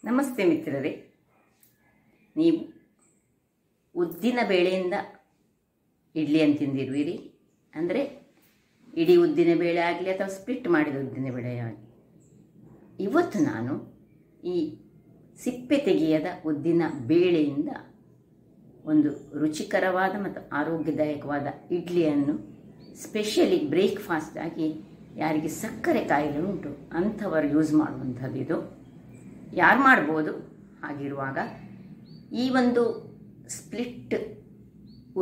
ನಮಸ್ತೆ ಮಿತ್ರರೇ, ನೀವು ಉದ್ದಿನ ಬೇಳೆಯಿಂದ ಇಡ್ಲಿಯನ್ನು ತಿಂದಿರುವಿರಿ. ಅಂದರೆ ಇಡೀ ಉದ್ದಿನ ಬೇಳೆ ಆಗಲಿ ಅಥವಾ ಸ್ಪ್ಲಿಟ್ ಮಾಡಿದ ಉದ್ದಿನ ಬೇಳೆ ಆಗಲಿ. ಇವತ್ತು ನಾನು ಈ ಸಿಪ್ಪೆ ತೆಗೆಯದ ಉದ್ದಿನ ಬೇಳೆಯಿಂದ ಒಂದು ರುಚಿಕರವಾದ ಮತ್ತು ಆರೋಗ್ಯದಾಯಕವಾದ ಇಡ್ಲಿಯನ್ನು ಸ್ಪೆಷಲಿ ಬ್ರೇಕ್ಫಾಸ್ಟ್ ಆಗಿ ಯಾರಿಗೆ ಸಕ್ಕರೆ ಕಾಯಿಲೆ ಉಂಟು ಅಂಥವರು ಯೂಸ್ ಮಾಡುವಂಥದ್ದು. ಇದು ಯಾರು ಮಾಡ್ಬೋದು. ಹಾಗಿರುವಾಗ ಈ ಒಂದು ಸ್ಪ್ಲಿಟ್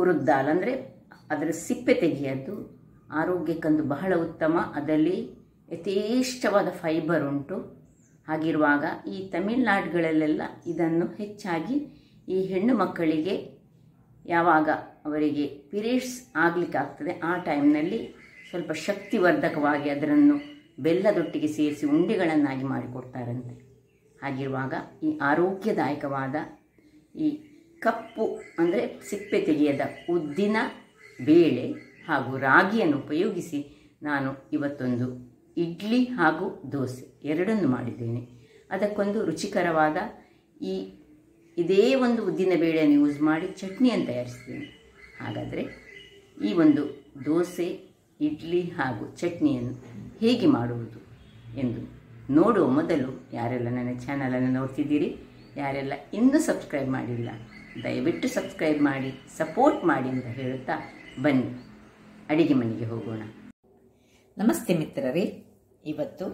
ಉರುದ್ ದಾಲ್ ಅಂದರೆ ಅದರ ಸಿಪ್ಪೆ ತೆಗೆಯದ್ದು ಆರೋಗ್ಯಕ್ಕಂದು ಬಹಳ ಉತ್ತಮ. ಅದರಲ್ಲಿ ಯಥೇಷ್ಟವಾದ ಫೈಬರ್ ಉಂಟು. ಹಾಗಿರುವಾಗ ಈ ತಮಿಳುನಾಡುಗಳಲ್ಲೆಲ್ಲ ಇದನ್ನು ಹೆಚ್ಚಾಗಿ ಈ ಹೆಣ್ಣು ಮಕ್ಕಳಿಗೆ ಯಾವಾಗ ಅವರಿಗೆ ಪೀರಿಯಡ್ಸ್ ಆಗಲಿಕ್ಕಾಗ್ತದೆ ಆ ಟೈಮ್ನಲ್ಲಿ ಸ್ವಲ್ಪ ಶಕ್ತಿವರ್ಧಕವಾಗಿ ಅದನ್ನು ಬೆಲ್ಲದೊಟ್ಟಿಗೆ ಸೇರಿಸಿ ಉಂಡೆಗಳನ್ನಾಗಿ ಮಾಡಿಕೊಡ್ತಾರಂತೆ. ಹಾಗಿರುವಾಗ ಈ ಆರೋಗ್ಯದಾಯಕವಾದ ಈ ಕಪ್ಪು ಅಂದರೆ ಸಿಪ್ಪೆ ತೆಗೆಯದ ಉದ್ದಿನ ಬೇಳೆ ಹಾಗೂ ರಾಗಿಯನ್ನು ಉಪಯೋಗಿಸಿ ನಾನು ಇವತ್ತೊಂದು ಇಡ್ಲಿ ಹಾಗೂ ದೋಸೆ ಎರಡನ್ನು ಮಾಡಿದ್ದೇನೆ. ಅದಕ್ಕೊಂದು ರುಚಿಕರವಾದ ಇದೇ ಒಂದು ಉದ್ದಿನ ಬೇಳೆಯನ್ನು ಯೂಸ್ ಮಾಡಿ ಚಟ್ನಿಯನ್ನು ತಯಾರಿಸ್ತೇನೆ. ಹಾಗಾದರೆ ಈ ಒಂದು ದೋಸೆ, ಇಡ್ಲಿ ಹಾಗೂ ಚಟ್ನಿಯನ್ನು ಹೇಗೆ ಮಾಡುವುದು ಎಂದು ನೋಡುವ ಮೊದಲು ಯಾರೆಲ್ಲ ನನ್ನ ಚಾನಲನ್ನು ನೋಡ್ತಿದ್ದೀರಿ, ಯಾರೆಲ್ಲ ಇನ್ನೂ ಸಬ್ಸ್ಕ್ರೈಬ್ ಮಾಡಿಲ್ಲ ದಯವಿಟ್ಟು ಸಬ್ಸ್ಕ್ರೈಬ್ ಮಾಡಿ ಸಪೋರ್ಟ್ ಮಾಡಿ ಅಂತ ಹೇಳುತ್ತಾ ಬನ್ನಿ ಅಡಿಗೆ ಮನೆಗೆ ಹೋಗೋಣ. ನಮಸ್ತೆ ಮಿತ್ರರೇ, ಇವತ್ತು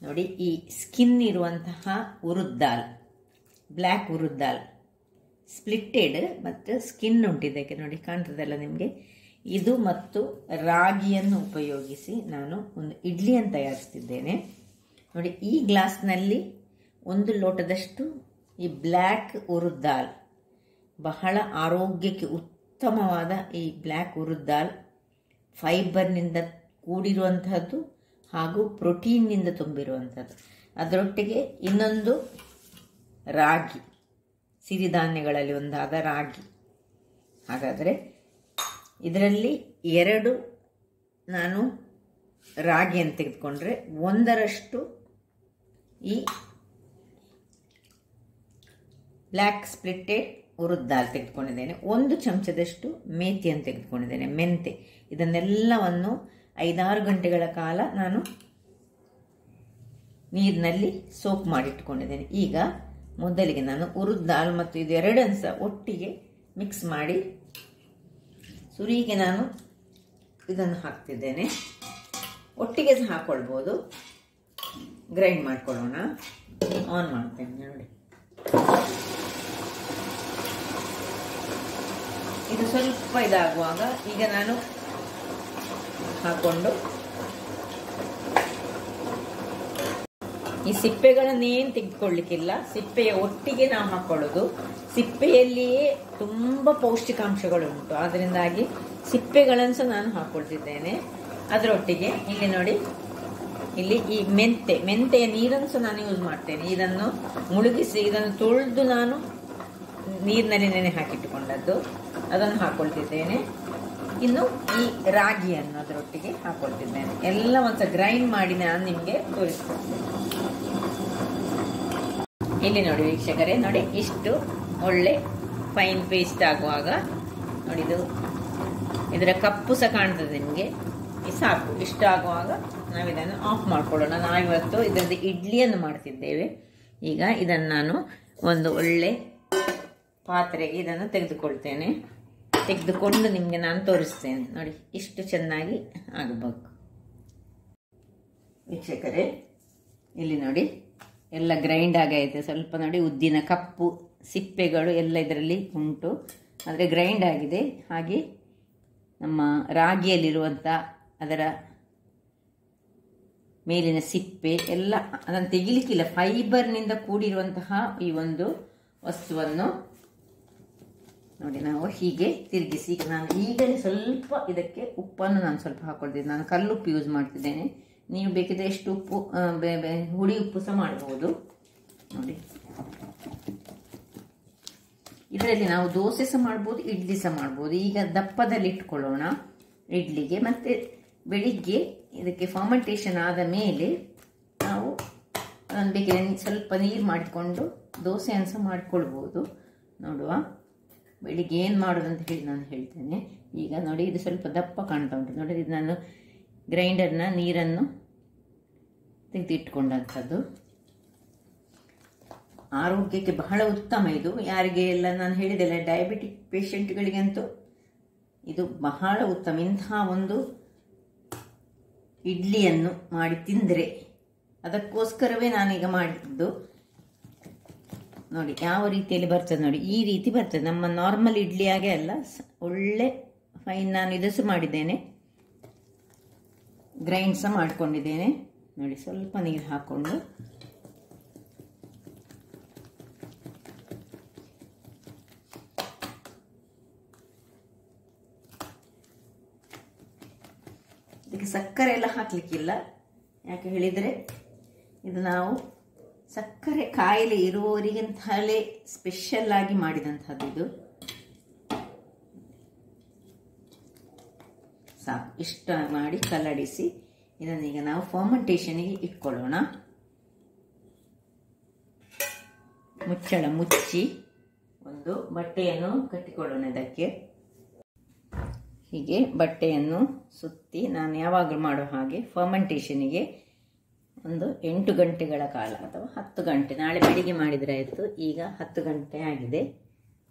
ನೋಡಿ ಈ ಸ್ಕಿನ್ ಇರುವಂತಹ ಉರುದ್ ದಾಲ್, ಬ್ಲ್ಯಾಕ್ ಉರುದ್ ದಾಲ್ ಸ್ಪ್ಲಿಟ್ಟೆಡ್ ಮತ್ತು ಸ್ಕಿನ್ ಉಂಟಿದ್ದಕ್ಕೆ ನೋಡಿ ಕಾಣ್ತದಲ್ಲ ನಿಮಗೆ. ಇದು ಮತ್ತು ರಾಗಿಯನ್ನು ಉಪಯೋಗಿಸಿ ನಾನು ಒಂದು ಇಡ್ಲಿಯನ್ನು ತಯಾರಿಸ್ತಿದ್ದೇನೆ. ನೋಡಿ ಈ ಗ್ಲಾಸ್ನಲ್ಲಿ 1 ಲೋಟದಷ್ಟು ಈ ಬ್ಲ್ಯಾಕ್ ಉರುದ್ ದಾಲ್, ಬಹಳ ಆರೋಗ್ಯಕ್ಕೆ ಉತ್ತಮವಾದ ಈ ಬ್ಲ್ಯಾಕ್ ಉರುದ್ ದಾಲ್ ಫೈಬರ್ನಿಂದ ಕೂಡಿರುವಂತಹದ್ದು ಹಾಗೂ ಪ್ರೋಟೀನ್ನಿಂದ ತುಂಬಿರುವಂಥದ್ದು. ಅದರೊಟ್ಟಿಗೆ ಇನ್ನೊಂದು ರಾಗಿ, ಸಿರಿಧಾನ್ಯಗಳಲ್ಲಿ ಒಂದಾದ ರಾಗಿ. ಹಾಗಾದರೆ ಇದರಲ್ಲಿ 2 ನಾನು ರಾಗಿಯನ್ನು ತೆಗೆದುಕೊಂಡ್ರೆ 1ರಷ್ಟು ಈ ಬ್ಲ್ಯಾಕ್ ಸ್ಪ್ಲಿಟ್ಟೆಡ್ ಉರುದ್ ದಾಲ್ ತೆಗೆದುಕೊಂಡಿದ್ದೇನೆ. 1 ಚಮಚದಷ್ಟು ಮೇಥಿಯನ್ನು ತೆಗೆದುಕೊಂಡಿದ್ದೇನೆ, ಮೆಂತೆ. ಇದನ್ನೆಲ್ಲವನ್ನು 5-6 ಗಂಟೆಗಳ ಕಾಲ ನಾನು ನೀರಿನಲ್ಲಿ ಸೋಪ್ ಮಾಡಿಟ್ಟುಕೊಂಡಿದ್ದೇನೆ. ಈಗ ಮೊದಲಿಗೆ ನಾನು ಉರುದ್ ದಾಲ್ ಮತ್ತು ಇದೆರಡನ್ನು ಸಹ ಒಟ್ಟಿಗೆ ಮಿಕ್ಸ್ ಮಾಡಿ ಸುರಿಗೆ ನಾನು ಇದನ್ನು ಹಾಕ್ತಿದ್ದೇನೆ. ಒಟ್ಟಿಗೆ ಸಹ ಹಾಕ್ಕೊಳ್ಬೋದು. ಗ್ರೈಂಡ್ ಮಾಡ್ಕೊಳ್ಳೋಣ. ಆನ್ ಮಾಡ್ತೇನೆ ನೋಡಿ. ಇದು ಸ್ವಲ್ಪ ಇದಾಗುವಾಗ ಈಗ ನಾನು ಹಾಕೊಂಡು ಈ ಸಿಪ್ಪೆಗಳನ್ನೇನು ತೆಗೆದುಕೊಳ್ಳಿಕ್ಕಿಲ್ಲ, ಸಿಪ್ಪೆಯ ಒಟ್ಟಿಗೆ ನಾವು ಹಾಕೊಳ್ಳೋದು. ಸಿಪ್ಪೆಯಲ್ಲಿಯೇ ತುಂಬ ಪೌಷ್ಟಿಕಾಂಶಗಳು ಉಂಟು, ಅದರಿಂದಾಗಿ ಸಿಪ್ಪೆಗಳನ್ನು ಸಹ ನಾನು ಹಾಕೊಳ್ತಿದ್ದೇನೆ. ಅದರೊಟ್ಟಿಗೆ ಇಲ್ಲಿ ನೋಡಿ, ಇಲ್ಲಿ ಈ ಮೆಂತೆಯ ನೀರನ್ನು ಸಹ ನಾನು ಯೂಸ್ ಮಾಡ್ತೇನೆ. ಇದನ್ನು ಮುಳುಗಿಸಿ ಇದನ್ನು ತೊಳೆದು ನಾನು ನೀರಿನಲ್ಲಿ ನೆನೆ ಹಾಕಿಟ್ಟುಕೊಂಡದ್ದು, ಅದನ್ನು ಹಾಕೊಳ್ತಿದ್ದೇನೆ. ಇನ್ನು ಈ ರಾಗಿಯನ್ನು ಅದರೊಟ್ಟಿಗೆ ಹಾಕೊಳ್ತಿದ್ದೇನೆ. ಎಲ್ಲ ಒಂದ್ಸಲ ಗ್ರೈಂಡ್ ಮಾಡಿ ನಾನು ನಿಮಗೆ ತೋರಿಸ್ಕೊಡ್ತೇನೆ. ಇಲ್ಲಿ ನೋಡಿ ವೀಕ್ಷಕರೇ, ನೋಡಿ ಇಷ್ಟು ಒಳ್ಳೆ ಫೈನ್ ಪೇಸ್ಟ್ ಆಗುವಾಗ ನೋಡಿ, ಇದರ ಕಪ್ಪು ಸಹ ಕಾಣ್ತದೆ ನಿಮಗೆ. ಸಾಕು, ಇಷ್ಟ ಆಗುವಾಗ ನಾವು ಇದನ್ನು ಆಫ್ ಮಾಡ್ಕೊಳ್ಳೋಣ. ನಾವಿವತ್ತು ಇದರಲ್ಲಿ ಇಡ್ಲಿಯನ್ನು ಮಾಡ್ತಿದ್ದೇವೆ. ಈಗ ಇದನ್ನು ನಾನು ಒಂದು ಒಳ್ಳೆ ಪಾತ್ರೆಗೆ ಇದನ್ನು ತೆಗೆದುಕೊಳ್ತೇನೆ. ತೆಗೆದುಕೊಂಡು ನಿಮಗೆ ನಾನು ತೋರಿಸ್ತೇನೆ. ನೋಡಿ ಇಷ್ಟು ಚೆನ್ನಾಗಿ ಆಗಬೇಕು ವೀಕ್ಷಕರೇ. ಇಲ್ಲಿ ನೋಡಿ ಎಲ್ಲ ಗ್ರೈಂಡ್ ಆಗೈತೆ. ಸ್ವಲ್ಪ ನೋಡಿ ಉದ್ದಿನ ಕಪ್ಪು ಸಿಪ್ಪೆಗಳು ಎಲ್ಲ ಇದರಲ್ಲಿ ಉಂಟು, ಆದರೆ ಗ್ರೈಂಡ್ ಆಗಿದೆ. ಹಾಗೆ ನಮ್ಮ ರಾಗಿಯಲ್ಲಿರುವಂಥ ಅದರ ಮೇಲಿನ ಸಿಪ್ಪೆ ಎಲ್ಲ ಅದನ್ನು ತೆಗಿಲಿಕ್ಕಿಲ್ಲ. ಫೈಬರ್ನಿಂದ ಕೂಡಿರುವಂತಹ ಈ ಒಂದು ವಸ್ತುವನ್ನು ನೋಡಿ ನಾವು ಹೀಗೆ ತಿರುಗಿಸಿ, ನಾನು ಈಗಲೇ ಸ್ವಲ್ಪ ಇದಕ್ಕೆ ಉಪ್ಪನ್ನು ನಾನು ಸ್ವಲ್ಪ ಹಾಕೊಳ್ತಿದ್ದೆ. ನಾನು ಕಲ್ಲುಪ್ಪು ಯೂಸ್ ಮಾಡ್ತಿದ್ದೇನೆ. ನೀವು ಬೇಕಿದ್ರೆ ಎಷ್ಟು ಉಪ್ಪು, ಹುಳಿ ಉಪ್ಪು ಸಹ ಮಾಡಬಹುದು. ನೋಡಿ ಇದರಲ್ಲಿ ನಾವು ದೋಸೆ ಸಹ ಮಾಡ್ಬೋದು, ಇಡ್ಲಿ ಸಹ ಮಾಡ್ಬೋದು. ಈಗ ದಪ್ಪದಲ್ಲಿ ಇಟ್ಕೊಳ್ಳೋಣ ಇಡ್ಲಿಗೆ. ಮತ್ತೆ ಬೆಳಿಗ್ಗೆ ಇದಕ್ಕೆ ಫರ್ಮೆಂಟೇಷನ್ ಆದ ಮೇಲೆ ನಾವು ಬೇಕಿದ್ರೆ ಸ್ವಲ್ಪ ನೀರು ಮಾಡಿಕೊಂಡು ದೋಸೆಯನ್ನು ಸಹ ಮಾಡಿಕೊಳ್ಬೋದು. ನೋಡುವ, ಬೆಳಿಗ್ಗೆ ಏನು ಮಾಡೋದು ಅಂತ ಹೇಳಿ ನಾನು ಹೇಳ್ತೇನೆ. ಈಗ ನೋಡಿ, ಇದು ಸ್ವಲ್ಪ ದಪ್ಪ ಕಾಣ್ತಾ ಉಂಟು ನೋಡಿ. ಇದು ನಾನು ಗ್ರೈಂಡರ್ನ ನೀರನ್ನು ತೆಗೆದಿಟ್ಕೊಂಡಂಥದ್ದು. ಆರೋಗ್ಯಕ್ಕೆ ಬಹಳ ಉತ್ತಮ ಇದು. ಯಾರಿಗೆ ಎಲ್ಲ ನಾನು ಹೇಳಿದೆಲ್ಲ, ಡಯಾಬಿಟಿಕ್ ಪೇಷಂಟ್ಗಳಿಗಂತೂ ಇದು ಬಹಳ ಉತ್ತಮ. ಇಂತಹ ಒಂದು ಇಡ್ಲಿಯನ್ನು ಮಾಡಿ ತಿಂದರೆ, ಅದಕ್ಕೋಸ್ಕರವೇ ನಾನೀಗ ಮಾಡಿದ್ದು. ನೋಡಿ ಯಾವ ರೀತಿಯಲ್ಲಿ ಬರ್ತದೆ ನೋಡಿ, ಈ ರೀತಿ ಬರ್ತದೆ. ನಮ್ಮ ನಾರ್ಮಲ್ ಇಡ್ಲಿ ಹಾಗೆ ಅಲ್ಲ, ಒಳ್ಳೆ ಫೈನ್. ನಾನು ಇದಸು ಮಾಡಿದ್ದೇನೆ, ಗ್ರೈಂಡ್ ಸಹ ಮಾಡ್ಕೊಂಡಿದ್ದೇನೆ ನೋಡಿ. ಸ್ವಲ್ಪ ನೀರು ಹಾಕ್ಕೊಂಡು ಇದಕ್ಕೆ ಸಕ್ಕರೆ ಎಲ್ಲ ಹಾಕ್ಲಿಕ್ಕಿಲ್ಲ. ಯಾಕೆ ಹೇಳಿದರೆ, ಇದು ನಾವು ಸಕ್ಕರೆ ಕಾಯಿಲೆ ಇರುವವರಿಗಂತಲೇ ಸ್ಪೆಷಲ್ ಆಗಿ ಮಾಡಿದಂಥದ್ದು. ಇದು ಸಾಕು. ಇಷ್ಟ ಮಾಡಿ ಕಲಡಿಸಿ ಇದನ್ನೀಗ ನಾವು ಫರ್ಮೆಂಟೇಷನ್ಗೆ ಇಟ್ಕೊಳ್ಳೋಣ. ಮುಚ್ಚಳ ಮುಚ್ಚಿ ಒಂದು ಬಟ್ಟೆಯನ್ನು ಕಟ್ಟಿಕೊಳ್ಳೋಣ. ಇದಕ್ಕೆ ಹೀಗೆ ಬಟ್ಟೆಯನ್ನು ಸುತ್ತಿ, ನಾನು ಯಾವಾಗಲೂ ಮಾಡೋ ಹಾಗೆ ಫರ್ಮೆಂಟೇಷನಿಗೆ ಒಂದು 8 ಗಂಟೆಗಳ ಕಾಲ ಅಥವಾ 10 ಗಂಟೆ, ನಾಳೆ ಬೆಳಿಗ್ಗೆ ಮಾಡಿದರೆ ಆಯಿತು. ಈಗ 10 ಗಂಟೆ ಆಗಿದೆ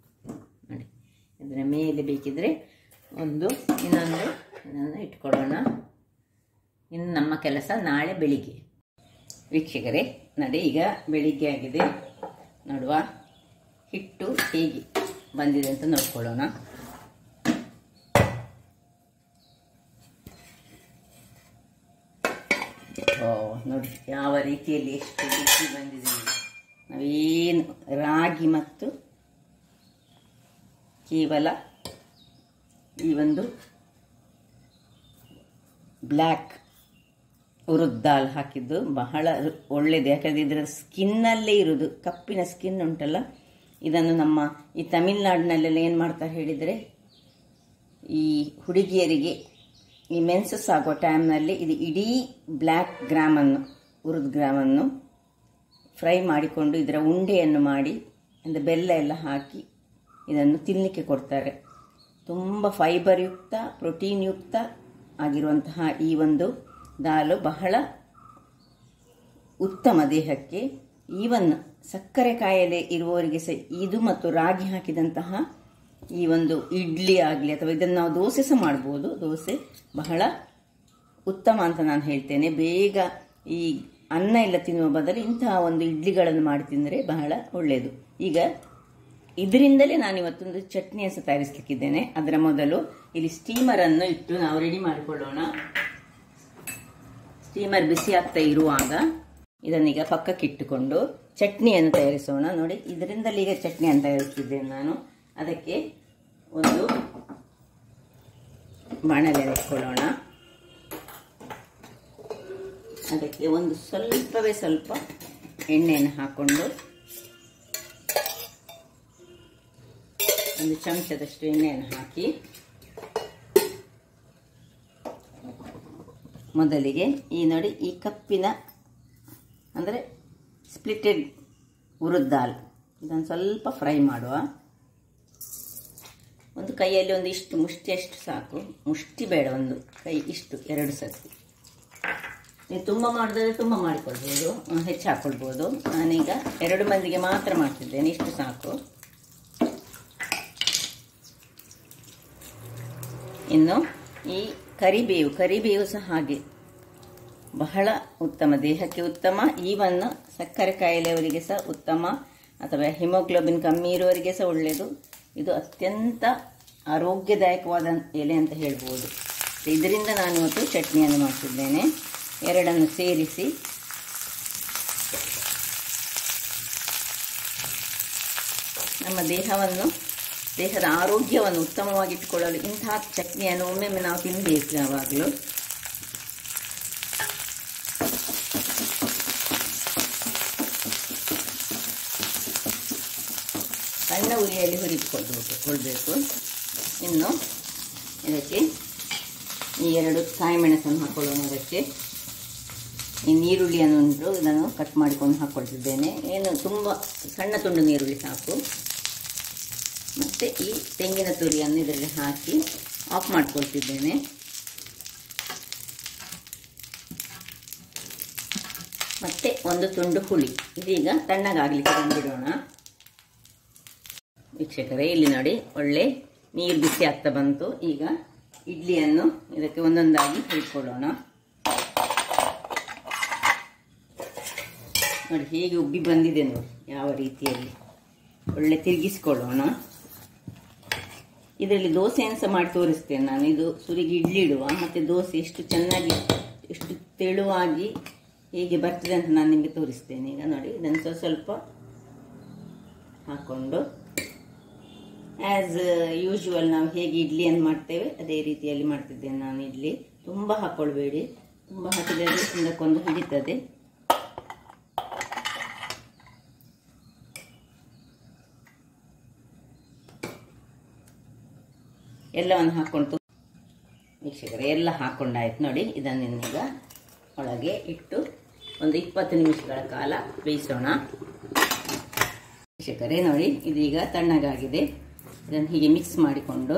ನೋಡಿ. ಇದರ ಮೇಲೆ ಬೇಕಿದ್ರೆ ಇನ್ನೊಂದು ಇದನ್ನು ಇಟ್ಕೊಳ್ಳೋಣ. ಇನ್ನು ನಮ್ಮ ಕೆಲಸ ನಾಳೆ ಬೆಳಿಗ್ಗೆ. ವೀಕ್ಷಕರೇ ನೋಡಿ, ಈಗ ಬೆಳಿಗ್ಗೆ ಆಗಿದೆ. ನೋಡುವ, ಹಿಟ್ಟು ಹೇಗೆ ಬಂದಿದೆ ಅಂತ ನೋಡ್ಕೊಳ್ಳೋಣ. ನೋಡಿ ಯಾವ ರೀತಿಯಲ್ಲಿ ಎಷ್ಟು ಬಿಸಿ ಬಂದಿದೆ. ನಾವೇನು ರಾಗಿ ಮತ್ತು ಕೇವಲ ಈ ಒಂದು ಬ್ಲ್ಯಾಕ್ ಉರುದ್ ದಾಲ್ ಹಾಕಿದ್ದು ಬಹಳ ಒಳ್ಳೆಯದು. ಯಾಕಂದರೆ ಇದರ ಸ್ಕಿನ್ನಲ್ಲೇ ಇರೋದು, ಕಪ್ಪಿನ ಸ್ಕಿನ್ ಉಂಟಲ್ಲ, ಇದನ್ನು ನಮ್ಮ ಈ ತಮಿಳ್ನಾಡಿನಲ್ಲೆಲ್ಲ ಏನು ಮಾಡ್ತಾರೆ ಹೇಳಿದರೆ, ಈ ಹುಡುಗಿಯರಿಗೆ ಈ ಮೆನ್ಸಸ್ ಆಗುವ ಟೈಮ್ನಲ್ಲಿ ಇದು ಇಡೀ ಬ್ಲ್ಯಾಕ್ ಗ್ರಾಮನ್ನು, ಉರುದ್ ಗ್ರಾಮನ್ನು ಫ್ರೈ ಮಾಡಿಕೊಂಡು ಇದರ ಉಂಡೆಯನ್ನು ಮಾಡಿ ಅಂದರೆ ಬೆಲ್ಲ ಎಲ್ಲ ಹಾಕಿ ಇದನ್ನು ತಿನ್ನಲಿಕ್ಕೆ ಕೊಡ್ತಾರೆ. ತುಂಬ ಫೈಬರ್ ಯುಕ್ತ, ಪ್ರೋಟೀನ್ ಯುಕ್ತ ಆಗಿರುವಂತಹ ಈ ಒಂದು ದಾಲು ಬಹಳ ಉತ್ತಮ ದೇಹಕ್ಕೆ. ಈವನ್ ಸಕ್ಕರೆ ಕಾಯಿಲೆ ಇರುವವರಿಗೆ ಸಹ ಇದು ಮತ್ತು ರಾಗಿ ಹಾಕಿದಂತಹ ಈ ಒಂದು ಇಡ್ಲಿ ಆಗಲಿ ಅಥವಾ ಇದನ್ನು ನಾವು ದೋಸೆ ಸಹ ಮಾಡ್ಬೋದು. ದೋಸೆ ಬಹಳ ಉತ್ತಮ ಅಂತ ನಾನು ಹೇಳ್ತೇನೆ. ಬೇಗ ಈ ಅನ್ನ ಎಲ್ಲ ತಿನ್ನುವ ಬದಲು ಇಂತಹ ಒಂದು ಇಡ್ಲಿಗಳನ್ನು ಮಾಡಿ ತಿಂದರೆ ಬಹಳ ಒಳ್ಳೆಯದು. ಈಗ ಇದರಿಂದಲೇ ನಾನು ಇವತ್ತೊಂದು ಚಟ್ನಿಯನ್ನು ಸಹ ತಯಾರಿಸಲಿಕ್ಕಿದ್ದೇನೆ. ಅದರ ಮೊದಲು ಇಲ್ಲಿ ಸ್ಟೀಮರನ್ನು ಇಟ್ಟು ನಾವು ರೆಡಿ ಮಾಡಿಕೊಳ್ಳೋಣ. ಸ್ಟೀಮರ್ ಬಿಸಿ ಆಗ್ತಾ ಇರುವಾಗ ಇದನ್ನೀಗ ಪಕ್ಕಕ್ಕೆ ಇಟ್ಟುಕೊಂಡು ಚಟ್ನಿಯನ್ನು ತಯಾರಿಸೋಣ. ನೋಡಿ, ಇದರಿಂದಲೇ ಈಗ ಚಟ್ನಿಯನ್ನು ತಯಾರಿಸ್ತಿದ್ದೇನೆ ನಾನು. ಅದಕ್ಕೆ ಒಂದು ಬಾಣಲೆ ಇಟ್ಕೊಳ್ಳೋಣ. ಅದಕ್ಕೆ ಒಂದು ಸ್ವಲ್ಪವೇ ಸ್ವಲ್ಪ ಎಣ್ಣೆಯನ್ನು ಹಾಕ್ಕೊಂಡು, ಒಂದು ಚಮಚದಷ್ಟು ಎಣ್ಣೆಯನ್ನು ಹಾಕಿ, ಮೊದಲಿಗೆ ಈ ನೋಡಿ ಈ ಕಪ್ಪಿನ ಅಂದರೆ ಸ್ಪ್ಲಿಟೆಡ್ ಉರುದ್ ದಾಲ್ ಇದನ್ನು ಸ್ವಲ್ಪ ಫ್ರೈ ಮಾಡುವ. ಒಂದು ಕೈಯಲ್ಲಿ ಒಂದು ಇಷ್ಟು ಮುಷ್ಟಿಯಷ್ಟು ಸಾಕು, ಮುಷ್ಟಿ ಬೇಡ, ಒಂದು ಕೈ ಇಷ್ಟು, 2 ಸರ್ತಿ. ನೀವು ತುಂಬ ಮಾಡಿದ್ರೆ ತುಂಬ ಮಾಡಿಕೊಳ್ಬೋದು, ಹೆಚ್ಚು ಹಾಕ್ಕೊಳ್ಬೋದು. ನಾನೀಗ 2 ಮಂದಿಗೆ ಮಾತ್ರ ಮಾಡ್ತಿದ್ದೇನೆ, ಇಷ್ಟು ಸಾಕು. ಇನ್ನು ಈ ಕರಿಬೇವು ಸಹ ಹಾಗೆ ಬಹಳ ಉತ್ತಮ, ದೇಹಕ್ಕೆ ಉತ್ತಮ. ಈವನ್ ಸಕ್ಕರೆ ಕಾಯಿಲೆಯವರಿಗೆ ಸಹ ಉತ್ತಮ, ಅಥವಾ ಹಿಮೋಗ್ಲೋಬಿನ್ ಕಮ್ಮಿ ಇರುವವರಿಗೆ ಸಹ ಒಳ್ಳೆಯದು. ಇದು ಅತ್ಯಂತ ಆರೋಗ್ಯದಾಯಕವಾದ ಎಲೆ ಅಂತ ಹೇಳ್ಬೋದು. ಇದರಿಂದ ನಾನು ಇವತ್ತು ಚಟ್ನಿಯನ್ನು ಮಾಡ್ತಿದ್ದೇನೆ. ಎರಡನ್ನು ಸೇರಿಸಿ ನಮ್ಮ ದೇಹದ ಆರೋಗ್ಯವನ್ನು ಉತ್ತಮವಾಗಿಟ್ಟುಕೊಳ್ಳಲು ಇಂತಹ ಚಟ್ನಿಯನ್ನು ಒಮ್ಮೊಮ್ಮೆ ನಾವು ತಿನ್ನಬೇಕು ಯಾವಾಗಲೂ. ಸಣ್ಣ ಉರಿಯಲ್ಲಿ ಹುರಿದುಕೊಳ್ಬೇಕು. ಇನ್ನು ಇದಕ್ಕೆ ಈ 2 ಕಾಯಿ ಮೆಣಸನ್ನು ಹಾಕೊಳ್ಳೋಣ. ಅದಕ್ಕೆ ಈ ನೀರುಳ್ಳಿಯನ್ನು ಉಂಟು ಇದನ್ನು ಕಟ್ ಮಾಡಿಕೊಂಡು ಹಾಕ್ಕೊಳ್ತಿದ್ದೇನೆ. ಏನು ತುಂಬ ಸಣ್ಣ ತುಂಡು ನೀರುಳ್ಳಿ ಸಾಕು. ಮತ್ತು ಈ ತೆಂಗಿನ ತುರಿಯನ್ನು ಇದರಲ್ಲಿ ಹಾಕಿ ಆಫ್ ಮಾಡ್ಕೊಳ್ತಿದ್ದೇನೆ. ಮತ್ತು ಒಂದು ತುಂಡು ಹುಳಿ. ಇದೀಗ ತಣ್ಣಗಾಗಲಿಕ್ಕೆ ಬಂದಿಡೋಣ. ವೀಕ್ಷಕರೇ, ಇಲ್ಲಿ ನೋಡಿ ಒಳ್ಳೆ ನೀರು ಬಿಸಿ ಆಗ್ತಾ ಬಂತು. ಈಗ ಇಡ್ಲಿಯನ್ನು ಇದಕ್ಕೆ ಒಂದೊಂದಾಗಿ ಇಟ್ಕೊಳ್ಳೋಣ. ನೋಡಿ ಹೇಗೆ ಉಬ್ಬಿ ಬಂದಿದೆ ನೋಡಿ, ಯಾವ ರೀತಿಯಲ್ಲಿ. ಒಳ್ಳೆ ತಿರುಗಿಸ್ಕೊಳ್ಳೋಣ. ಇದರಲ್ಲಿ ದೋಸೆಯನ್ನು ಸಹ ಮಾಡಿ ತೋರಿಸ್ತೇನೆ ನಾನು. ಇದು ಸುರಿಗೆ ಇಡ್ಲಿ ಇಡುವ, ಮತ್ತು ದೋಸೆ ಎಷ್ಟು ಚೆನ್ನಾಗಿ ಎಷ್ಟು ತೆಳುವಾಗಿ ಹೇಗೆ ಬರ್ತದೆ ಅಂತ ನಾನು ನಿಮಗೆ ತೋರಿಸ್ತೇನೆ. ಈಗ ನೋಡಿ, ಇದನ್ನು ಸ್ವಲ್ಪ ಹಾಕ್ಕೊಂಡು ಆ್ಯಸ್ ಯೂಶುವಲ್ ನಾವು ಹೇಗೆ ಇಡ್ಲಿಯನ್ನು ಮಾಡ್ತೇವೆ ಅದೇ ರೀತಿಯಲ್ಲಿ ಮಾಡ್ತಿದ್ದೇನೆ ನಾನು. ಇಡ್ಲಿ ತುಂಬ ಹಾಕ್ಕೊಳ್ಬೇಡಿ, ತುಂಬ ಹಾಕಿದರೆ ಒಂದಕ್ಕೊಂದು ಹಿಡಿತದೆ. ಎಲ್ಲವನ್ನು ಹಾಕ್ಕೊಂಡು ವೀಕ್ಷಕರೇ ಎಲ್ಲ ಹಾಕ್ಕೊಂಡಾಯ್ತು ನೋಡಿ. ಇದನ್ನೀಗ ಒಳಗೆ ಇಟ್ಟು ಒಂದು 20 ನಿಮಿಷಗಳ ಕಾಲ ಬೇಯಿಸೋಣ. ವೀಕ್ಷಕರೇ ನೋಡಿ, ಇದೀಗ ತಣ್ಣಗಾಗಿದೆ. ಇದನ್ನು ಹೀಗೆ ಮಿಕ್ಸ್ ಮಾಡಿಕೊಂಡು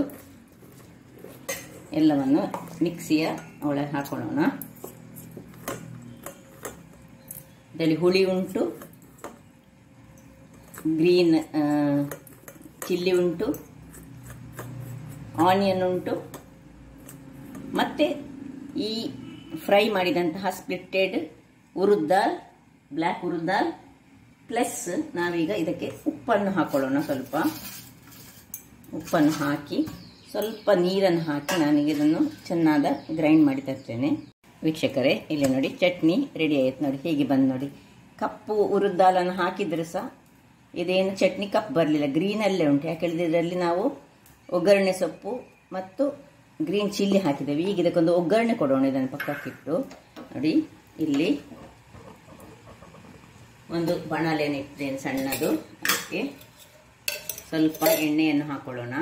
ಎಲ್ಲವನ್ನು ಮಿಕ್ಸಿಯ ಒಳಗೆ ಹಾಕೊಳ್ಳೋಣ. ಇದರಲ್ಲಿ ಹುಳಿ ಉಂಟು, ಗ್ರೀನ್ ಚಿಲ್ಲಿ ಉಂಟು, ಆನಿಯನ್ ಉಂಟು, ಮತ್ತು ಈ ಫ್ರೈ ಮಾಡಿದಂತಹ ಸ್ಪ್ಲಿಟ್ಟೆಡ್ ಉರುದ್ ದಾಲ್, ಬ್ಲ್ಯಾಕ್ ಉರುದ್ ದಾಲ್, ಪ್ಲಸ್ ನಾವೀಗ ಇದಕ್ಕೆ ಉಪ್ಪನ್ನು ಹಾಕೊಳ್ಳೋಣ. ಸ್ವಲ್ಪ ಉಪ್ಪನ್ನು ಹಾಕಿ ಸ್ವಲ್ಪ ನೀರನ್ನು ಹಾಕಿ ನಾನೀಗ ಇದನ್ನು ಚೆನ್ನಾದ ಗ್ರೈಂಡ್ ಮಾಡಿ ತರ್ತೇನೆ. ವೀಕ್ಷಕರೇ, ಇಲ್ಲಿ ನೋಡಿ ಚಟ್ನಿ ರೆಡಿ ಆಯ್ತು ನೋಡಿ, ಹೇಗೆ ಬಂದು ನೋಡಿ. ಕಪ್ಪು ಉರುದ್ ದಾಲನ್ನು ಹಾಕಿದ್ರೆ ಸಹ ಇದೇನು ಚಟ್ನಿ ಕಪ್ ಬರಲಿಲ್ಲ, ಗ್ರೀನಲ್ಲೇ ಉಂಟು. ಯಾಕೆಳಿದ್ರೆ ಇದರಲ್ಲಿ ನಾವು ಒಗ್ಗರಣೆ ಸೊಪ್ಪು ಮತ್ತು ಗ್ರೀನ್ ಚಿಲ್ಲಿ ಹಾಕಿದ್ದೇವೆ. ಈಗ ಇದಕ್ಕೊಂದು ಒಗ್ಗರಣೆ ಕೊಡೋಣ. ಇದನ್ನು ಪಕ್ಕಕ್ಕಿಟ್ಟು ನೋಡಿ, ಇಲ್ಲಿ ಒಂದು ಬಾಣಲೆಯನ್ನು ಇಟ್ಟಿದ್ದೇನೆ ಸಣ್ಣದು. ಅದಕ್ಕೆ ಸ್ವಲ್ಪ ಎಣ್ಣೆಯನ್ನು ಹಾಕೊಳ್ಳೋಣ.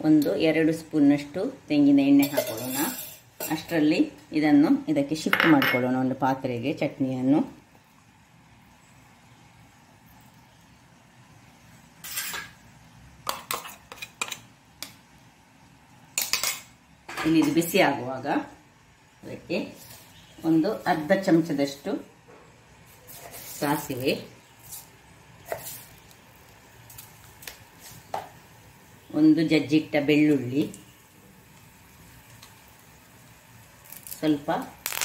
1-2 ಸ್ಪೂನ್ನಷ್ಟು ತೆಂಗಿನ ಎಣ್ಣೆ ಹಾಕೊಳ್ಳೋಣ. ಅಷ್ಟರಲ್ಲಿ ಇದನ್ನು ಇದಕ್ಕೆ ಶಿಫ್ಟ್ ಮಾಡಿಕೊಳ್ಳೋಣ ಒಂದು ಪಾತ್ರೆಗೆ ಚಟ್ನಿಯನ್ನು. ಇಲ್ಲಿ ಇದು ಬಿಸಿ ಆಗುವಾಗ ಅದಕ್ಕೆ ಒಂದು ಅರ್ಧ ಚಮಚದಷ್ಟು ಸಾಸಿವೆ, ಒಂದು ಜಜ್ಜಿಟ್ಟ ಬೆಳ್ಳುಳ್ಳಿ, ಸ್ವಲ್ಪ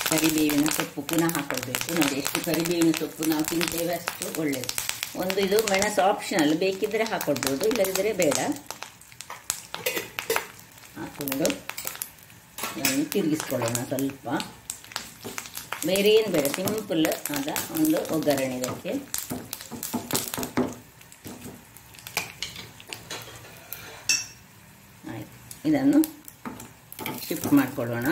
ಕರಿಬೇವಿನ ಸೊಪ್ಪು ಪುನಃ ಹಾಕೊಳ್ಬೇಕು. ನೋಡಿ ಎಷ್ಟು ಕರಿಬೇವಿನ ಸೊಪ್ಪು ನಾವು ತಿಂತೇವೆ ಅಷ್ಟು ಒಳ್ಳೆಯದು. ಒಂದು ಇದು ಮೆಣಸು ಆಪ್ಷನಲ್, ಬೇಕಿದ್ದರೆ ಹಾಕೊಳ್ಬೋದು, ಇಲ್ಲದಿದ್ದರೆ ಬೇಡ. ಹಾಕೊಂಡು ಇದನ್ನು ತಿರುಗಿಸ್ಕೊಳ್ಳೋಣ ಸ್ವಲ್ಪ. ಬೇರೆ ಏನು ಬೇಡ, ಸಿಂಪಲ್ ಆದ ಒಂದು ಒಗ್ಗರಣೆ ಇದಕ್ಕೆ. ಆಯಿತು, ಇದನ್ನು ಶಿಫ್ಟ್ ಮಾಡಿಕೊಳ್ಳೋಣ.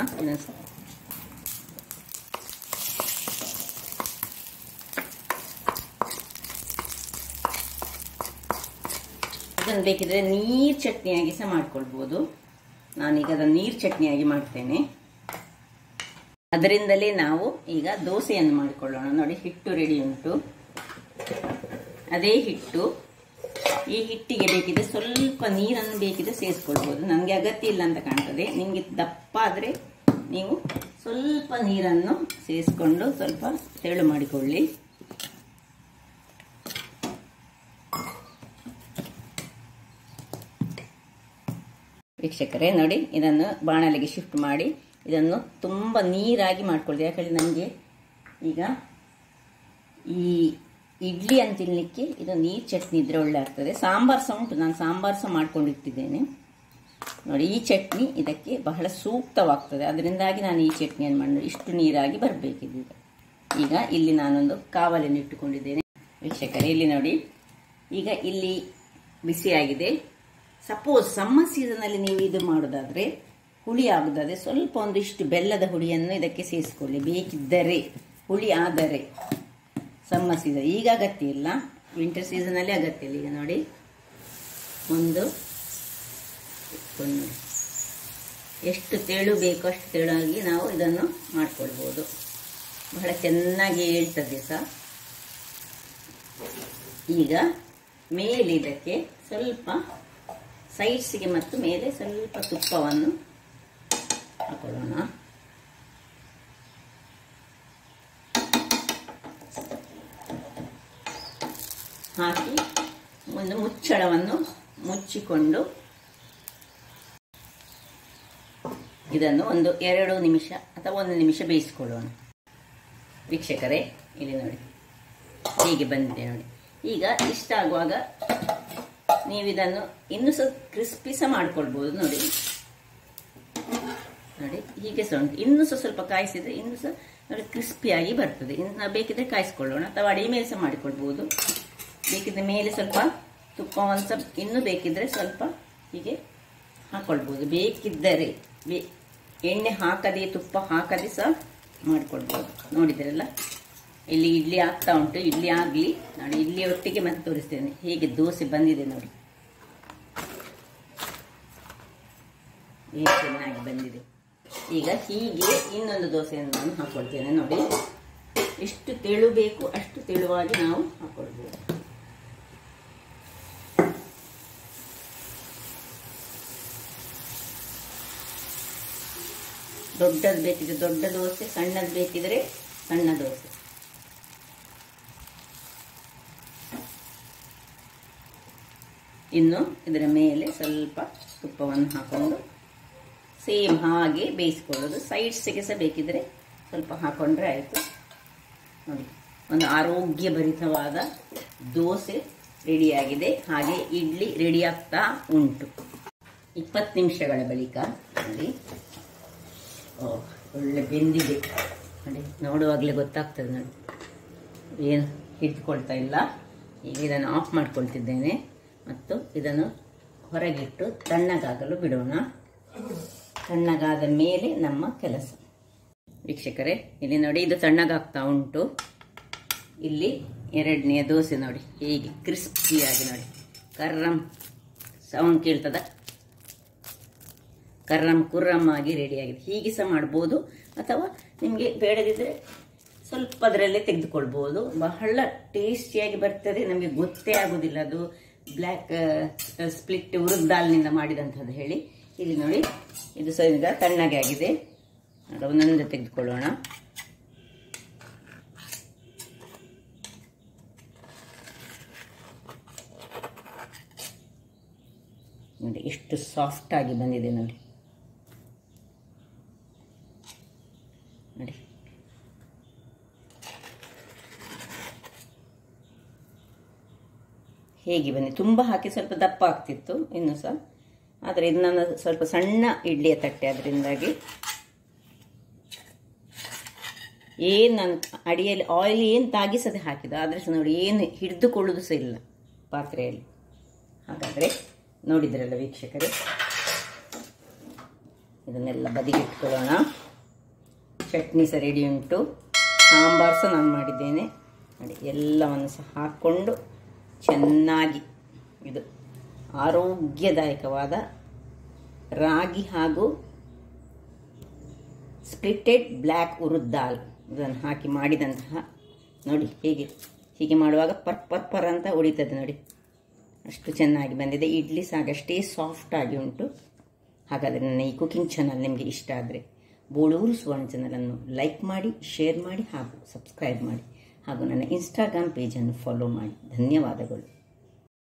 ಇದನ್ನು ಬೇಕಿದ್ರೆ ನೀರು ಚಟ್ನಿಯಾಗಿ ಸಹ ಮಾಡ್ಕೊಳ್ಬೋದು. ನಾನೀಗ ಅದನ್ನು ನೀರು ಚಟ್ನಿಯಾಗಿ ಮಾಡ್ತೇನೆ. ಅದರಿಂದಲೇ ನಾವು ಈಗ ದೋಸೆಯನ್ನು ಮಾಡಿಕೊಳ್ಳೋಣ. ನೋಡಿ ಹಿಟ್ಟು ರೆಡಿ ಉಂಟು. ಅದೇ ಹಿಟ್ಟು, ಈ ಹಿಟ್ಟಿಗೆ ಬೇಕಿದ್ರೆ ಸ್ವಲ್ಪ ನೀರನ್ನು ಬೇಕಿದ್ರೆ ಸೇರಿಸ್ಕೊಳ್ಬೋದು. ನನಗೆ ಅಗತ್ಯ ಇಲ್ಲ ಅಂತ ಕಾಣ್ತದೆ. ನಿಮಗೆ ದಪ್ಪ ಆದರೆ ನೀವು ಸ್ವಲ್ಪ ನೀರನ್ನು ಸೇರಿಸ್ಕೊಂಡು ಸ್ವಲ್ಪ ತೆಳು ಮಾಡಿಕೊಳ್ಳಿ. ವೀಕ್ಷಕರೇ ನೋಡಿ, ಇದನ್ನು ಬಾಣಲೆಗೆ ಶಿಫ್ಟ್ ಮಾಡಿ ಇದನ್ನು ತುಂಬ ನೀರಾಗಿ ಮಾಡ್ಕೊಳ್ತೀವಿ. ಯಾಕಂದರೆ ನನಗೆ ಈಗ ಈ ಇಡ್ಲಿ ಅಂತ ತಿನ್ನಲಿಕ್ಕೆ ಇದು ನೀರು ಚಟ್ನಿ ಇದ್ರೆ ಒಳ್ಳೆ ಆಗ್ತದೆ. ಸಾಂಬಾರು ಸಹ ಉಂಟು, ನಾನು ಸಾಂಬಾರು ಸಹ ಮಾಡ್ಕೊಂಡಿಟ್ಟಿದ್ದೇನೆ ನೋಡಿ. ಈ ಚಟ್ನಿ ಇದಕ್ಕೆ ಬಹಳ ಸೂಕ್ತವಾಗ್ತದೆ. ಅದರಿಂದಾಗಿ ನಾನು ಈ ಚಟ್ನಿಯನ್ನು ಮಾಡಿ ಇಷ್ಟು ನೀರಾಗಿ ಬರಬೇಕಿದೆ. ಈಗ ಇಲ್ಲಿ ನಾನೊಂದು ಕಾವಲಿಯನ್ನು ಇಟ್ಟುಕೊಂಡಿದ್ದೇನೆ. ವೀಕ್ಷಕರೇ ಇಲ್ಲಿ ನೋಡಿ, ಈಗ ಇಲ್ಲಿ ಬಿಸಿಯಾಗಿದೆ. ಸಪೋಸ್ ಸಮ್ಮರ್ ಸೀಸನಲ್ಲಿ ನೀವು ಇದು ಮಾಡೋದಾದರೆ, ಹುಳಿ ಆಗೋದಾದರೆ ಸ್ವಲ್ಪ ಒಂದಿಷ್ಟು ಬೆಲ್ಲದ ಹುಳಿಯನ್ನು ಇದಕ್ಕೆ ಸೇರಿಸ್ಕೊಳ್ಳಿ ಬೇಕಿದ್ದರೆ. ಹುಳಿ ಆದರೆ ಸಮ್ಮರ್ ಸೀಸನ್, ಈಗ ಅಗತ್ಯ ಇಲ್ಲ, ವಿಂಟರ್ ಸೀಸನಲ್ಲಿ ಅಗತ್ಯ ಇಲ್ಲ. ಈಗ ನೋಡಿ, ಎಷ್ಟು ತೆಳು ಬೇಕೋ ಅಷ್ಟು ತೆಳುವಾಗಿ ನಾವು ಇದನ್ನು ಮಾಡಿಕೊಳ್ಬೋದು. ಬಹಳ ಚೆನ್ನಾಗಿ ಹೇಳ್ತದೆ ಸಹ. ಈಗ ಮೇಲೆ ಇದಕ್ಕೆ ಸ್ವಲ್ಪ ಸೈಡ್ಸಿಗೆ ಮತ್ತು ಮೇಲೆ ಸ್ವಲ್ಪ ತುಪ್ಪವನ್ನು ಹಾಕೊಳ್ಳೋಣ. ಹಾಕಿ ಒಂದು ಮುಚ್ಚಳವನ್ನು ಮುಚ್ಚಿಕೊಂಡು ಇದನ್ನು ಒಂದು 2 ನಿಮಿಷ ಅಥವಾ 1 ನಿಮಿಷ ಬೇಯಿಸಿಕೊಳ್ಳೋಣ. ವೀಕ್ಷಕರೇ, ಇಲ್ಲಿ ನೋಡಿ ಹೀಗೆ ಬಂದಿದೆ ನೋಡಿ. ಈಗ ಇಷ್ಟ ಆಗುವಾಗ ನೀವು ಇದನ್ನು ಇನ್ನೂ ಸ್ವಲ್ಪ ಕ್ರಿಸ್ಪಿ ಸಹ ಮಾಡ್ಕೊಳ್ಬೋದು. ನೋಡಿ ನೋಡಿ ಹೀಗೆ ಸಹ ಉಂಟು. ಇನ್ನೂ ಸಹ ಸ್ವಲ್ಪ ಕಾಯಿಸಿದ್ರೆ ಇನ್ನೂ ಸಹ ನೋಡಿ ಕ್ರಿಸ್ಪಿಯಾಗಿ ಬರ್ತದೆ. ಇನ್ನು ನಾವು ಬೇಕಿದ್ರೆ ಕಾಯಿಸ್ಕೊಳ್ಳೋಣ ಅಥವಾ ಅಡಿಗೆ ಮೇಲೆ ಸಹ ಮಾಡಿಕೊಳ್ಬೋದು. ಬೇಕಿದ್ರೆ ಮೇಲೆ ಸ್ವಲ್ಪ ತುಪ್ಪವನ್ನು ಸಹ ಇನ್ನೂ ಬೇಕಿದ್ರೆ ಸ್ವಲ್ಪ ಹೀಗೆ ಹಾಕೊಳ್ಬೋದು. ಬೇಕಿದ್ದರೆ ಎಣ್ಣೆ ಹಾಕದೆ ತುಪ್ಪ ಹಾಕದೆ ಸಹ ಮಾಡಿಕೊಳ್ಬೋದು. ನೋಡಿದ್ರಲ್ಲ, ಇಲ್ಲಿ ಇಡ್ಲಿ ಆಗ್ತಾ ಉಂಟು. ಇಡ್ಲಿ ಆಗಲಿ ನೋಡಿ. ಇಡ್ಲಿ ಒಟ್ಟಿಗೆ ಮತ್ತೆ ತೋರಿಸ್ತೇನೆ ಹೇಗೆ ದೋಸೆ ಬಂದಿದೆ ನೋಡಿ. ಹೇಗೆ ಚೆನ್ನಾಗಿ ಬಂದಿದೆ. ಈಗ ಹೀಗೆ ಇನ್ನೊಂದು ದೋಸೆಯನ್ನು ನಾನು ಹಾಕೊಳ್ತೇನೆ ನೋಡಿ. ಎಷ್ಟು ತೆಳು ಬೇಕು ಅಷ್ಟು ತೆಳುವಾಗಿ ನಾವು ಹಾಕೊಳ್ಬೋದು. ದೊಡ್ಡದು ಬೇಕಿದ್ರೆ ದೊಡ್ಡ ದೋಸೆ, ಸಣ್ಣದು ಬೇಕಿದ್ರೆ ಸಣ್ಣ ದೋಸೆ. ಇನ್ನು ಇದರ ಮೇಲೆ ಸ್ವಲ್ಪ ತುಪ್ಪವನ್ನು ಹಾಕೊಂಡು ಸೇಮ್ ಹಾಗೆ ಬೇಯಿಸ್ಕೊಳ್ಳೋದು. ಸೈಡ್ಸ್ಗೆ ಸಹ ಬೇಕಿದ್ರೆ ಸ್ವಲ್ಪ ಹಾಕೊಂಡ್ರೆ ಆಯಿತು. ನೋಡಿ, ಒಂದು ಆರೋಗ್ಯಭರಿತವಾದ ದೋಸೆ ರೆಡಿಯಾಗಿದೆ. ಹಾಗೆ ಇಡ್ಲಿ ರೆಡಿ ಆಗ್ತಾ ಉಂಟು. 20 ನಿಮಿಷಗಳ ಬಳಿಕ ನೋಡಿ, ಒಳ್ಳೆ ಬೆಂದಿದೆ ನೋಡಿ. ನೋಡುವಾಗಲೇ ಗೊತ್ತಾಗ್ತದೆ ನೋಡಿ, ಏನು ಹಿಡ್ಕೊಳ್ತಾ ಇಲ್ಲ. ಈಗ ಇದನ್ನು ಆಫ್ ಮಾಡ್ಕೊಳ್ತಿದ್ದೇನೆ ಮತ್ತು ಇದನ್ನು ಹೊರಗಿಟ್ಟು ತಣ್ಣಗಾಗಲು ಬಿಡೋಣ. ತಣ್ಣಗಾದ ಮೇಲೆ ನಮ್ಮ ಕೆಲಸ. ವೀಕ್ಷಕರೇ, ಇಲ್ಲಿ ನೋಡಿ ಇದು ತಣ್ಣಗಾಗ್ತಾ ಉಂಟು. ಇಲ್ಲಿ 2ನೇ ದೋಸೆ ನೋಡಿ ಹೇಗೆ ಕ್ರಿಸ್ಪಿಯಾಗಿ ನೋಡಿ, ಕರ್ರಮ್ ಸೌಂಡ್ ಕೇಳ್ತದ, ಕರ್ರಮ್ ಕುರ್ರಮ್ ಆಗಿ ರೆಡಿಯಾಗಿದೆ. ಹೀಗೆ ಸಹ ಮಾಡ್ಬೋದು ಅಥವಾ ನಿಮಗೆ ಬೇಡದಿದ್ರೆ ಸ್ವಲ್ಪ ಅದರಲ್ಲೇ ತೆಗೆದುಕೊಳ್ಬೋದು. ಬಹಳ ಟೇಸ್ಟಿಯಾಗಿ ಬರ್ತದೆ. ನಮಗೆ ಗೊತ್ತೇ ಆಗುದಿಲ್ಲ ಅದು ಬ್ಲ್ಯಾಕ್ ಸ್ಪ್ಲಿಟ್ ಉರುದ್ ದಾಲ್ನಿಂದ ಮಾಡಿದಂಥದ್ದು ಹೇಳಿ. ಇಲ್ಲಿ ನೋಡಿ ಇದು ಸಹ ಈಗ ತಣ್ಣಗೆ ಆಗಿದೆ. ಒಂದೊಂದು ತೆಗೆದುಕೊಳ್ಳೋಣ. ನೋಡಿ ಎಷ್ಟು ಸಾಫ್ಟ್ ಆಗಿ ಬಂದಿದೆ ನೋಡಿ. ನೋಡಿ ಹೇಗೆ ಬಂದಿದೆ. ತುಂಬ ಹಾಕಿ ಸ್ವಲ್ಪ ದಪ್ಪ ಆಗ್ತಿತ್ತು ಇನ್ನೂ ಸಹ. ಆದರೆ ಇದು ನಾನು ಸ್ವಲ್ಪ ಸಣ್ಣ ಇಡ್ಲಿಯ ತಟ್ಟೆ, ಅದರಿಂದಾಗಿ ಏನು ನಾನು ಅಡಿಯಲ್ಲಿ ಆಯಿಲ್ ಏನು ತಾಗಿಸದೆ ಹಾಕಿದ, ಆದರೆ ಸಹ ನೋಡಿ ಏನು ಹಿಡಿದುಕೊಳ್ಳೋದು ಸಹ ಇಲ್ಲ ಪಾತ್ರೆಯಲ್ಲಿ. ಹಾಗಾದರೆ ನೋಡಿದ್ರಲ್ಲ ವೀಕ್ಷಕರೇ, ಇದನ್ನೆಲ್ಲ ಬದಿಗೆ ಇಟ್ಕೊಳ್ಳೋಣ. ಚಟ್ನಿ ಸಹ ರೆಡಿ ಉಂಟು. ಸಾಂಬಾರು ಸಹ ನಾನು ಮಾಡಿದ್ದೇನೆ ನೋಡಿ. ಎಲ್ಲವನ್ನು ಸಹ ಹಾಕ್ಕೊಂಡು ಚೆನ್ನಾಗಿ ಇದು ಆರೋಗ್ಯದಾಯಕವಾದ ರಾಗಿ ಹಾಗೂ ಸ್ಪ್ಲಿಟೆಡ್ ಬ್ಲ್ಯಾಕ್ ಉರುದ್ ದಾಲ್ ಇದನ್ನು ಹಾಕಿ ಮಾಡಿದಂತಹ ನೋಡಿ. ಹೀಗೆ ಮಾಡುವಾಗ ಪರ್ ಅಂತ ಉಳಿತದೆ ನೋಡಿ. ಅಷ್ಟು ಚೆನ್ನಾಗಿ ಬಂದಿದೆ. ಇಡ್ಲಿ ಸಹ ಅಷ್ಟೇ ಸಾಫ್ಟ್ ಆಗಿ ಉಂಟು. ಹಾಗಾದರೆ ನನ್ನ ಈ ಕುಕಿಂಗ್ ಚಾನಲ್ ನಿಮಗೆ ಇಷ್ಟ ಆದರೆ ಬೋಳೂರು ಸುವರ್ಣ ಚಾನಲನ್ನು ಲೈಕ್ ಮಾಡಿ, ಶೇರ್ ಮಾಡಿ ಹಾಗೂ ಸಬ್ಸ್ಕ್ರೈಬ್ ಮಾಡಿ ಹಾಗೂ ನನ್ನ ಇನ್ಸ್ಟಾಗ್ರಾಮ್ ಪೇಜನ್ನು ಫಾಲೋ ಮಾಡಿ. ಧನ್ಯವಾದಗಳು.